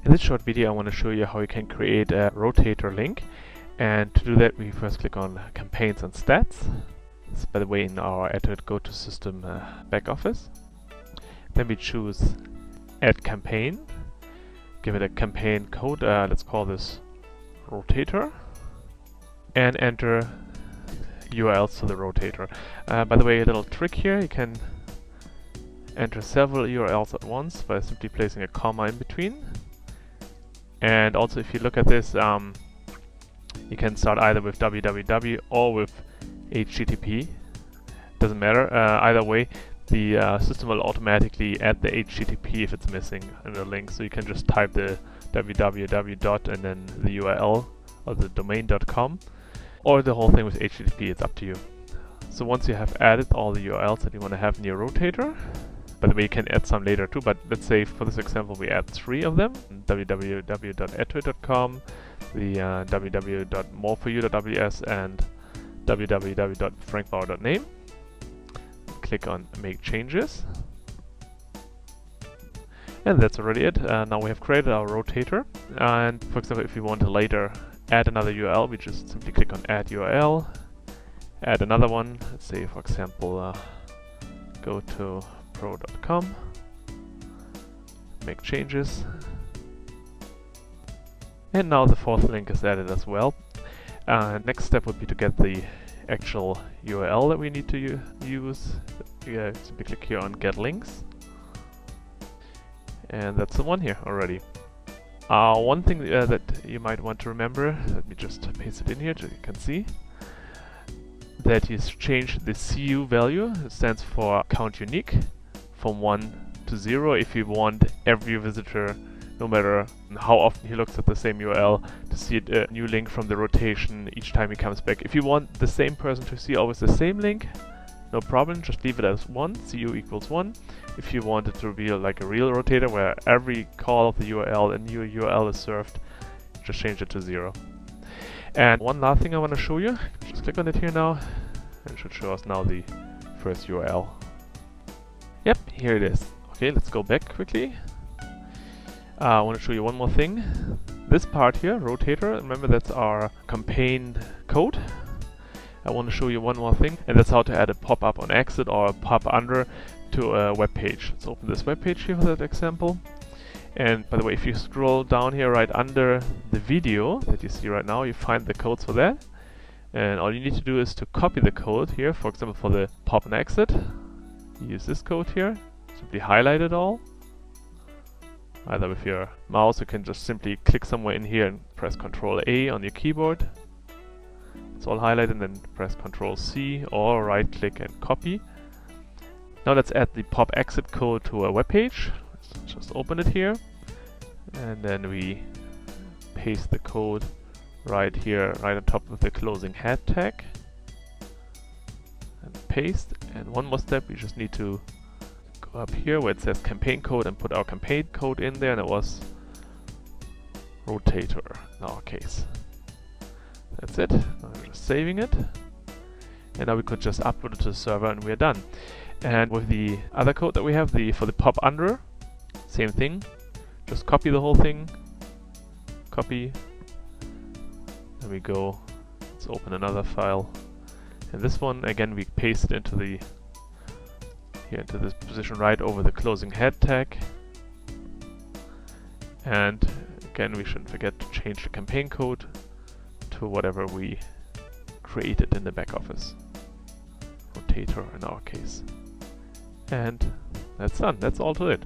In this short video I want to show you how you can create a rotator link, and to do that we first click on campaigns and stats. This is, by the way, in our Add to It Go to System back office. Then we choose Add Campaign, give it a campaign code, let's call this rotator, and enter URLs to the rotator. By the way, a little trick here, you can enter several URLs at once by simply placing a comma in between. And also, if you look at this, you can start either with www or with HTTP. Doesn't matter. Either way, the system will automatically add the HTTP if it's missing in the link. So you can just type the www dot and then the URL or the domain.com, or the whole thing with HTTP. It's up to you. So once you have added all the URLs that you want to have in your rotator, by the way, you can add some later too, but let's say for this example we add 3 of them: www.addtoit.com, the www.moreforyou.ws, and www.frankbauer.name. Click on Make Changes. And that's already it. Now we have created our rotator. And for example, if we want to later add another URL, we just simply click on Add URL, add another one. Let's say, for example, go to pro.com, make changes, and now the fourth link is added as well. Next step would be to get the actual URL that we need to use. Simply click here on Get Links, and that's the one here already. One thing that you might want to remember, let me just paste it in here so you can see, that you change the CU value. It stands for count unique, from 1 to 0 if you want every visitor, no matter how often he looks at the same URL, to see a new link from the rotation each time he comes back. If you want the same person to see always the same link, no problem, just leave it as 1, CU equals 1. If you want it to be like a real rotator where every call of the URL, a new URL is served, just change it to 0. And one last thing I want to show you, just click on it here now, and it should show us now the first URL. Yep, here it is. Okay, let's go back quickly. I want to show you one more thing. This part here, rotator, remember that's our campaign code. I want to show you one more thing, and that's how to add a pop-up on exit or a pop-under to a web page. Let's open this web page here for that example. And by the way, if you scroll down here right under the video that you see right now, you find the codes for that. And all you need to do is to copy the code here, for example for the pop and exit. Use this code here, simply highlight it all. Either with your mouse, you can just simply click somewhere in here and press Ctrl A on your keyboard. It's all highlighted, and then press Ctrl C or right click and copy. Now let's add the pop exit code to a web page. Let's just open it here, and then we paste the code right here, right on top of the closing head tag. And paste. And one more step, we just need to go up here where it says campaign code and put our campaign code in there, and it was rotator in our case. That's it. Now we're just saving it, and now we could just upload it to the server and we're done. And with the other code that we have, for the pop under, same thing. Just copy the whole thing, copy, then we go, let's open another file. And this one, again, we paste it into into this position right over the closing head tag. And again, we shouldn't forget to change the campaign code to whatever we created in the back office. Rotator in our case. And that's done. That's all to it.